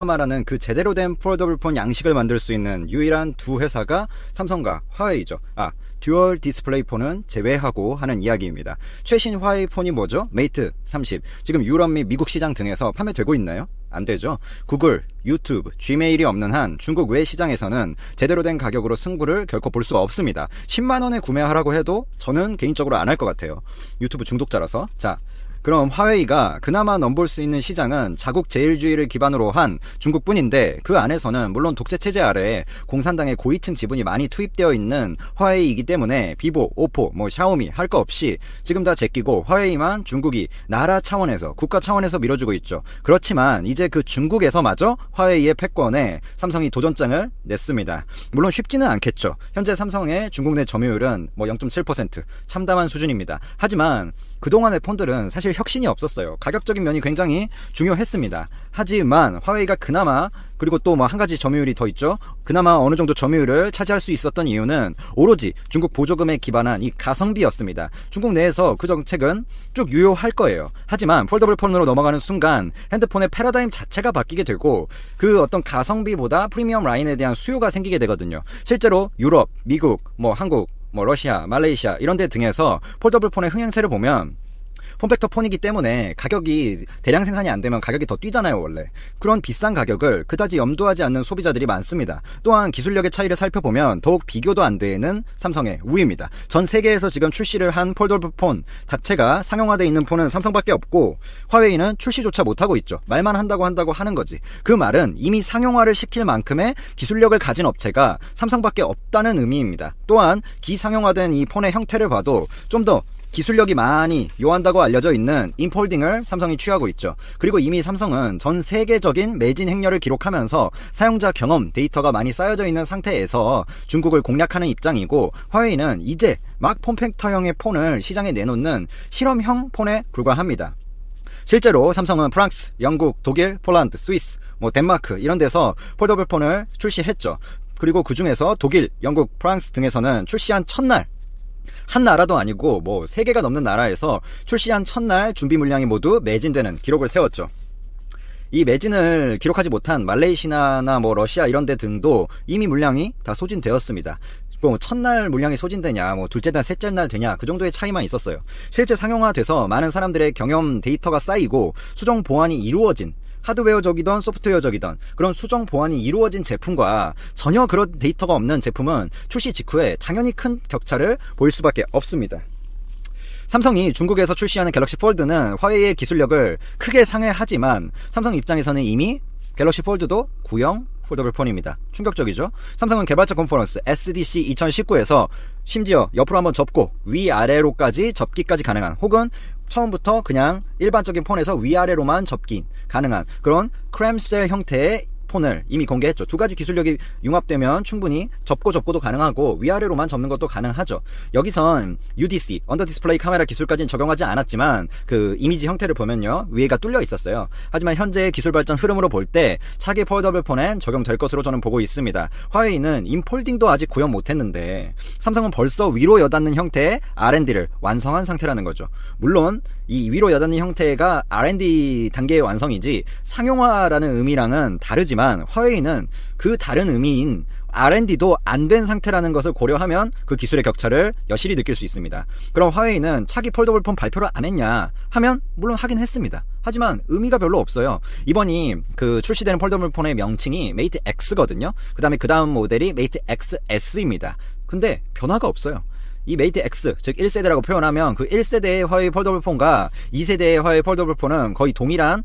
말하는 그 제대로 된 폴더블 폰 양식을 만들 수 있는 유일한 두 회사가 삼성과 화웨이죠. 듀얼 디스플레이 폰은 제외하고 하는 이야기입니다. 최신 화웨이 폰이 뭐죠? 메이트 30. 지금 유럽 및 미국 시장 등에서 판매되고 있나요? 안 되죠. 구글, 유튜브, 지메일이 없는 한 중국 외 시장에서는 제대로 된 가격으로 승부를 결코 볼 수가 없습니다. 10만원에 구매하라고 해도 저는 개인적으로 안 할 것 같아요. 유튜브 중독자라서. 그럼 화웨이가 그나마 넘볼 수 있는 시장은 자국 제일주의를 기반으로 한 중국뿐인데, 그 안에서는 물론 독재체제 아래에 공산당의 고위층 지분이 많이 투입되어 있는 화웨이이기 때문에 비보, 오포, 샤오미 할 거 없이 지금 다 제끼고 화웨이만 중국이 나라 차원에서, 국가 차원에서 밀어주고 있죠. 그렇지만 이제 그 중국에서마저 화웨이의 패권에 삼성이 도전장을 냈습니다. 물론 쉽지는 않겠죠. 현재 삼성의 중국 내 점유율은 0.7%, 참담한 수준입니다. 하지만 그동안의 폰들은 사실 혁신이 없었어요. 가격적인 면이 굉장히 중요했습니다. 하지만 화웨이가 그나마, 그리고 또 한 가지 점유율이 더 있죠. 그나마 어느 정도 점유율을 차지할 수 있었던 이유는 오로지 중국 보조금에 기반한 이 가성비였습니다. 중국 내에서 그 정책은 쭉 유효할 거예요. 하지만 폴더블 폰으로 넘어가는 순간 핸드폰의 패러다임 자체가 바뀌게 되고, 그 어떤 가성비보다 프리미엄 라인에 대한 수요가 생기게 되거든요. 실제로 유럽, 미국, 한국, 러시아, 말레이시아 이런 데 등에서 폴더블 폰의 흥행세를 보면 폼팩터 폰이기 때문에 가격이 대량 생산이 안 되면 가격이 더 뛰잖아요, 원래. 그런 비싼 가격을 그다지 염두하지 않는 소비자들이 많습니다. 또한 기술력의 차이를 살펴보면 더욱 비교도 안 되는 삼성의 우위입니다. 전 세계에서 지금 출시를 한 폴더블 폰 자체가 상용화되어 있는 폰은 삼성밖에 없고, 화웨이는 출시조차 못하고 있죠. 말만 한다고 하는 거지. 그 말은 이미 상용화를 시킬 만큼의 기술력을 가진 업체가 삼성밖에 없다는 의미입니다. 또한 기상용화된 이 폰의 형태를 봐도 좀 더 기술력이 많이 요한다고 알려져 있는 인폴딩을 삼성이 취하고 있죠. 그리고 이미 삼성은 전 세계적인 매진 행렬을 기록하면서 사용자 경험 데이터가 많이 쌓여져 있는 상태에서 중국을 공략하는 입장이고, 화웨이는 이제 막 폼팩터형의 폰을 시장에 내놓는 실험형 폰에 불과합니다. 실제로 삼성은 프랑스, 영국, 독일, 폴란드, 스위스, 덴마크 이런 데서 폴더블 폰을 출시했죠. 그리고 그 중에서 독일, 영국, 프랑스 등에서는 출시한 첫날, 한 나라도 아니고 3개가 넘는 나라에서 출시한 첫날 준비 물량이 모두 매진되는 기록을 세웠죠. 이 매진을 기록하지 못한 말레이시아나 러시아 이런 데 등도 이미 물량이 다 소진되었습니다. 첫날 물량이 소진되냐, 둘째 날, 셋째 날 되냐, 그 정도의 차이만 있었어요. 실제 상용화돼서 많은 사람들의 경험 데이터가 쌓이고 수정 보완이 이루어진, 하드웨어적이던 소프트웨어적이던 그런 수정 보완이 이루어진 제품과 전혀 그런 데이터가 없는 제품은 출시 직후에 당연히 큰 격차를 보일 수밖에 없습니다. 삼성이 중국에서 출시하는 갤럭시 폴드는 화웨이의 기술력을 크게 상회하지만 삼성 입장에서는 이미 갤럭시 폴드도 구형 폴더블 폰입니다. 충격적이죠? 삼성은 개발자 컨퍼런스 SDC 2019에서 심지어 옆으로 한번 접고 위아래로까지 접기까지 가능한, 혹은 처음부터 그냥 일반적인 폰에서 위아래로만 접기 가능한 그런 크램셀 형태의 폰을 이미 공개했죠. 두 가지 기술력이 융합되면 충분히 접고도 가능하고 위아래로만 접는 것도 가능하죠. 여기선 UDC, 언더 디스플레이 카메라 기술까지는 적용하지 않았지만 그 이미지 형태를 보면요, 위에가 뚫려 있었어요. 하지만 현재의 기술 발전 흐름으로 볼 때 차기 폴더블 폰엔 적용될 것으로 저는 보고 있습니다. 화웨이는 인폴딩도 아직 구현 못했는데 삼성은 벌써 위로 여닫는 형태의 R&D를 완성한 상태라는 거죠. 물론 이 위로 여닫는 형태가 R&D 단계의 완성이지 상용화라는 의미랑은 다르지만, 화웨이는 그 다른 의미인 R&D도 안 된 상태라는 것을 고려하면 그 기술의 격차를 여실히 느낄 수 있습니다. 그럼 화웨이는 차기 폴더블 폰 발표를 안 했냐 하면 물론 하긴 했습니다. 하지만 의미가 별로 없어요. 이번이 그 출시되는 폴더블 폰의 명칭이 메이트 X거든요. 그 다음 모델이 메이트 XS입니다. 근데 변화가 없어요. 이 메이트 X, 즉 1세대라고 표현하면 그 1세대의 화웨이 폴더블 폰과 2세대의 화웨이 폴더블 폰은 거의 동일한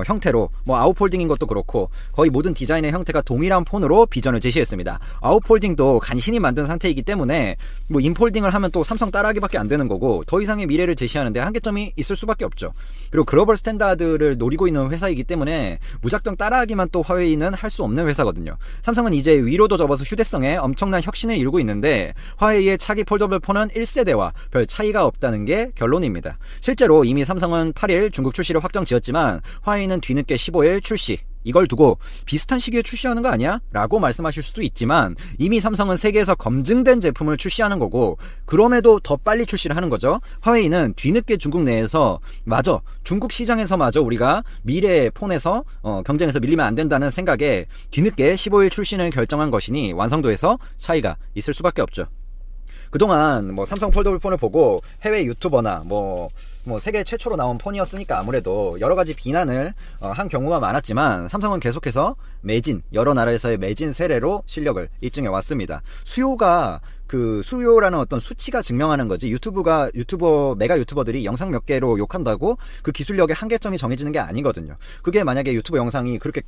형태로, 아웃폴딩인 것도 그렇고 거의 모든 디자인의 형태가 동일한 폰으로 비전을 제시했습니다. 아웃폴딩도 간신히 만든 상태이기 때문에 인폴딩을 하면 또 삼성 따라하기밖에 안 되는 거고, 더 이상의 미래를 제시하는데 한계점이 있을 수밖에 없죠. 그리고 글로벌 스탠다드를 노리고 있는 회사이기 때문에 무작정 따라하기만 또 화웨이는 할 수 없는 회사거든요. 삼성은 이제 위로도 접어서 휴대성에 엄청난 혁신을 이루고 있는데, 화웨이의 차기 폴더블 폰은 1세대와 별 차이가 없다는 게 결론입니다. 실제로 이미 삼성은 8일 중국 출시를 확정 지었지만 화웨이는 뒤늦게 15일 출시 이걸 두고 비슷한 시기에 출시하는 거 아니야? 라고 말씀하실 수도 있지만 이미 삼성은 세계에서 검증된 제품을 출시하는 거고 그럼에도 더 빨리 출시를 하는 거죠. 화웨이는 뒤늦게 중국 내에서 마저 중국 시장에서 마저 우리가 미래의 폰에서 경쟁에서 밀리면 안 된다는 생각에 뒤늦게 15일 출시를 결정한 것이니 완성도에서 차이가 있을 수밖에 없죠. 그동안 뭐 삼성 폴더블 폰을 보고 해외 유튜버나 뭐 세계 최초로 나온 폰이었으니까 아무래도 여러 가지 비난을 한 경우가 많았지만 삼성은 계속해서 매진, 여러 나라에서의 매진 세례로 실력을 입증해 왔습니다. 수요라는 어떤 수치가 증명하는 거지 메가 유튜버들이 영상 몇 개로 욕한다고 그 기술력의 한계점이 정해지는 게 아니거든요. 그게 만약에 유튜브 영상이 그렇게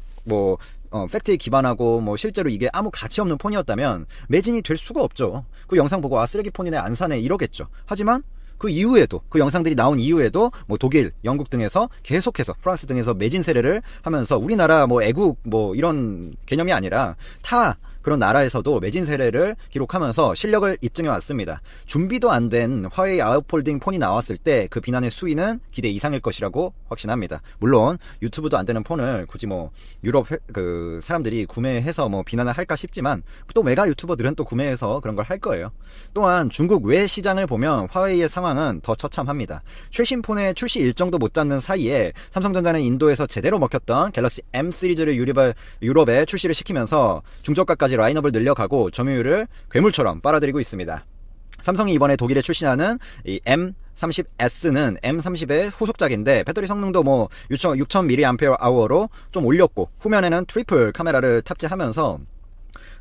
팩트에 기반하고 실제로 이게 아무 가치 없는 폰이었다면 매진이 될 수가 없죠. 그 영상 보고 아 쓰레기 폰이네 안 사네 이러겠죠. 하지만 그 이후에도 그 영상들이 나온 이후에도 독일, 영국 등에서 계속해서 프랑스 등에서 매진 세례를 하면서 우리나라 애국 이런 개념이 아니라 타 그런 나라에서도 매진 세례를 기록하면서 실력을 입증해 왔습니다. 준비도 안 된 화웨이 아웃폴딩 폰이 나왔을 때 그 비난의 수위는 기대 이상일 것이라고 확신합니다. 물론 유튜브도 안 되는 폰을 굳이 유럽 사람들이 구매해서 비난을 할까 싶지만 또 메가 유튜버들은 또 구매해서 그런 걸 할 거예요. 또한 중국 외 시장을 보면 화웨이의 상황은 더 처참합니다. 최신 폰의 출시 일정도 못 잡는 사이에 삼성전자는 인도에서 제대로 먹혔던 갤럭시 M 시리즈를 유럽에 출시를 시키면서 중저가까지 라인업을 늘려가고 점유율을 괴물처럼 빨아들이고 있습니다. 삼성이 이번에 독일에 출시하는 이 M30S는 M30의 후속작인데 배터리 성능도 6000mAh로 좀 올렸고 후면에는 트리플 카메라를 탑재하면서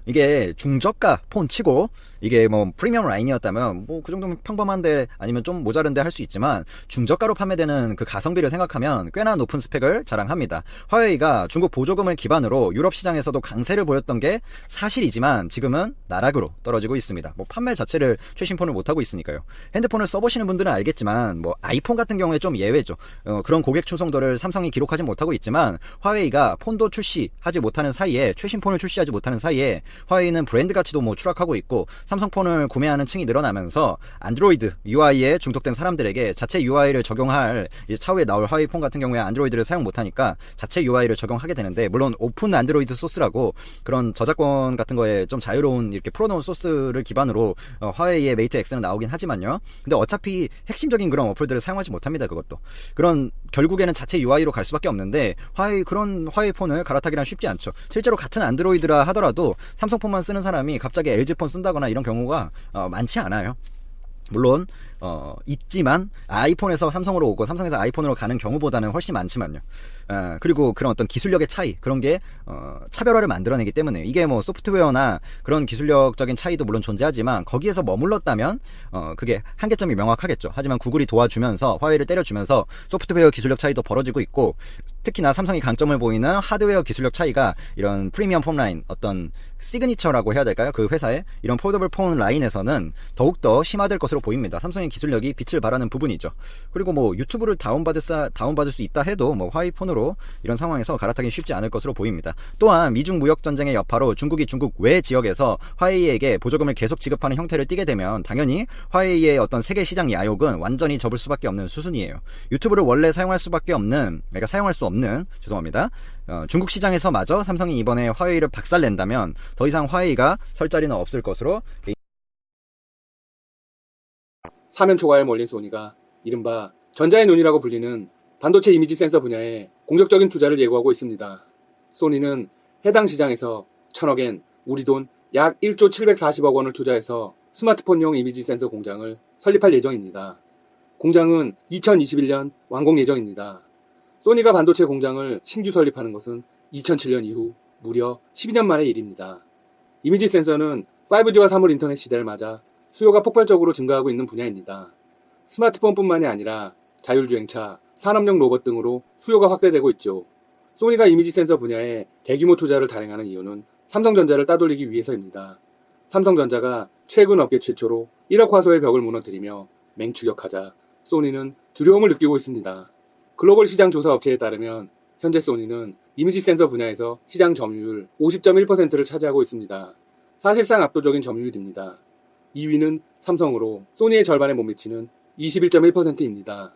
이게 중저가 폰 치고 이게 프리미엄 라인이었다면 그 정도면 평범한데 아니면 좀 모자른데 할 수 있지만 중저가로 판매되는 그 가성비를 생각하면 꽤나 높은 스펙을 자랑합니다. 화웨이가 중국 보조금을 기반으로 유럽 시장에서도 강세를 보였던 게 사실이지만 지금은 나락으로 떨어지고 있습니다. 판매 자체를 최신 폰을 못하고 있으니까요. 핸드폰을 써보시는 분들은 알겠지만 아이폰 같은 경우에 좀 예외죠. 그런 고객 충성도를 삼성이 기록하지 못하고 있지만 화웨이가 폰도 출시하지 못하는 사이에 최신 폰을 출시하지 못하는 사이에 화웨이는 브랜드 가치도 추락하고 있고 삼성폰을 구매하는 층이 늘어나면서 안드로이드 UI에 중독된 사람들에게 자체 UI를 적용할 차후에 나올 화웨이 폰 같은 경우에 안드로이드를 사용 못하니까 자체 UI를 적용하게 되는데 물론 오픈 안드로이드 소스라고 그런 저작권 같은 거에 좀 자유로운 이렇게 풀어놓은 소스를 기반으로 화웨이의 메이트 X는 나오긴 하지만요. 근데 어차피 핵심적인 그런 어플들을 사용하지 못합니다. 그것도 그런 결국에는 자체 UI로 갈 수밖에 없는데 그런 화웨이 폰을 갈아타기란 쉽지 않죠. 실제로 같은 안드로이드라 하더라도 삼성폰만 쓰는 사람이 갑자기 LG폰 쓴다거나 이런 경우가 많지 않아요. 물론 있지만 아이폰에서 삼성으로 오고 삼성에서 아이폰으로 가는 경우보다는 훨씬 많지만요. 그리고 그런 어떤 기술력의 차이 그런 게 차별화를 만들어내기 때문에 이게 소프트웨어나 그런 기술력적인 차이도 물론 존재하지만 거기에서 머물렀다면 그게 한계점이 명확하겠죠. 하지만 구글이 도와주면서 화웨이를 때려주면서 소프트웨어 기술력 차이도 벌어지고 있고 특히나 삼성이 강점을 보이는 하드웨어 기술력 차이가 이런 프리미엄 폰 라인 어떤 시그니처라고 해야 될까요? 그 회사의 이런 폴더블 폰 라인에서는 더욱더 심화될 것으로 보입니다. 삼성의 기술력이 빛을 발하는 부분이죠. 그리고 유튜브를 다운받을 수 있다 해도 화웨이 폰으로 이런 상황에서 갈아타기 쉽지 않을 것으로 보입니다. 또한 미중 무역 전쟁의 여파로 중국이 중국 외 지역에서 화웨이에게 보조금을 계속 지급하는 형태를 띠게 되면 당연히 화웨이의 어떤 세계 시장 야욕은 완전히 접을 수밖에 없는 수순이에요. 유튜브를 원래 사용할 수 없는 죄송합니다. 중국 시장에서마저 삼성이 이번에 화웨이를 박살낸다면 더 이상 화웨이가 설 자리는 없을 것으로 사면 초과에 몰린 소니가 이른바 전자의 눈이라고 불리는 반도체 이미지 센서 분야에 공격적인 투자를 예고하고 있습니다. 소니는 해당 시장에서 1000억엔 우리 돈 약 1조 740억 원을 투자해서 스마트폰용 이미지 센서 공장을 설립할 예정입니다. 공장은 2021년 완공 예정입니다. 소니가 반도체 공장을 신규 설립하는 것은 2007년 이후 무려 12년 만의 일입니다. 이미지 센서는 5G와 사물 인터넷 시대를 맞아 수요가 폭발적으로 증가하고 있는 분야입니다. 스마트폰뿐만이 아니라 자율주행차, 산업용 로봇 등으로 수요가 확대되고 있죠. 소니가 이미지 센서 분야에 대규모 투자를 단행하는 이유는 삼성전자를 따돌리기 위해서입니다. 삼성전자가 최근 업계 최초로 1억 화소의 벽을 무너뜨리며 맹추격하자 소니는 두려움을 느끼고 있습니다. 글로벌 시장 조사 업체에 따르면 현재 소니는 이미지 센서 분야에서 시장 점유율 50.1%를 차지하고 있습니다. 사실상 압도적인 점유율입니다. 2위는 삼성으로 소니의 절반에 못 미치는 21.1%입니다.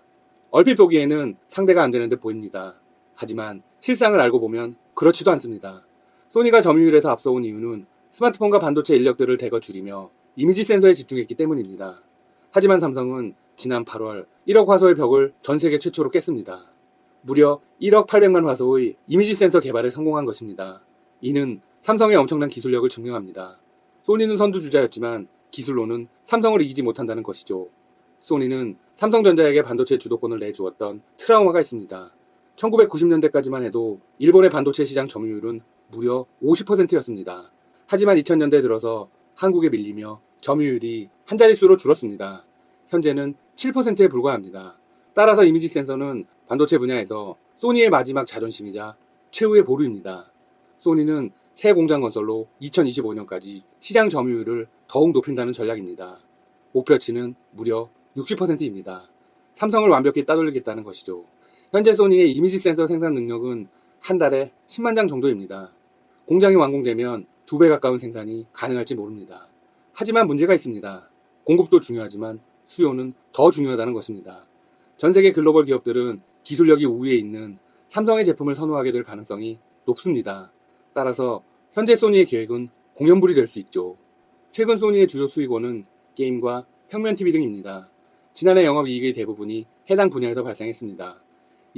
얼핏 보기에는 상대가 안 되는 듯 보입니다. 하지만 실상을 알고 보면 그렇지도 않습니다. 소니가 점유율에서 앞서온 이유는 스마트폰과 반도체 인력들을 대거 줄이며 이미지 센서에 집중했기 때문입니다. 하지만 삼성은 지난 8월 1억 화소의 벽을 전 세계 최초로 깼습니다. 무려 1억 800만 화소의 이미지 센서 개발에 성공한 것입니다. 이는 삼성의 엄청난 기술력을 증명합니다. 소니는 선두주자였지만 기술로는 삼성을 이기지 못한다는 것이죠. 소니는 삼성전자에게 반도체 주도권을 내주었던 트라우마가 있습니다. 1990년대까지만 해도 일본의 반도체 시장 점유율은 무려 50%였습니다. 하지만 2000년대 들어서 한국에 밀리며 점유율이 한 자릿수로 줄었습니다. 현재는 7%에 불과합니다. 따라서 이미지 센서는 반도체 분야에서 소니의 마지막 자존심이자 최후의 보루입니다. 소니는 새 공장 건설로 2025년까지 시장 점유율을 더욱 높인다는 전략입니다. 목표치는 무려 60%입니다. 삼성을 완벽히 따돌리겠다는 것이죠. 현재 소니의 이미지 센서 생산 능력은 한 달에 10만 장 정도입니다. 공장이 완공되면 2배 가까운 생산이 가능할지 모릅니다. 하지만 문제가 있습니다. 공급도 중요하지만 수요는 더 중요하다는 것입니다. 전 세계 글로벌 기업들은 기술력이 우위에 있는 삼성의 제품을 선호하게 될 가능성이 높습니다. 따라서 현재 소니의 계획은 공연불이 될 수 있죠. 최근 소니의 주요 수익원은 게임과 평면 TV 등입니다. 지난해 영업이익의 대부분이 해당 분야에서 발생했습니다.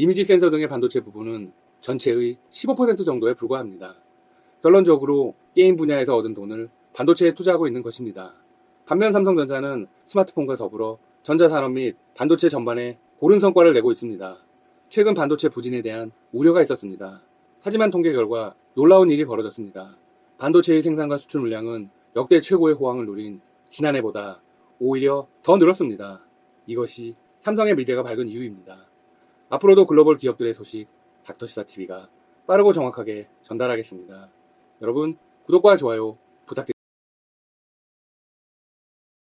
이미지 센서 등의 반도체 부분은 전체의 15% 정도에 불과합니다. 결론적으로 게임 분야에서 얻은 돈을 반도체에 투자하고 있는 것입니다. 반면 삼성전자는 스마트폰과 더불어 전자산업 및 반도체 전반에 고른 성과를 내고 있습니다. 최근 반도체 부진에 대한 우려가 있었습니다. 하지만 통계 결과 놀라운 일이 벌어졌습니다. 반도체의 생산과 수출 물량은 역대 최고의 호황을 누린 지난해보다 오히려 더 늘었습니다. 이것이 삼성의 미래가 밝은 이유입니다. 앞으로도 글로벌 기업들의 소식 닥터시사TV가 빠르고 정확하게 전달하겠습니다. 여러분 구독과 좋아요 부탁드립니다.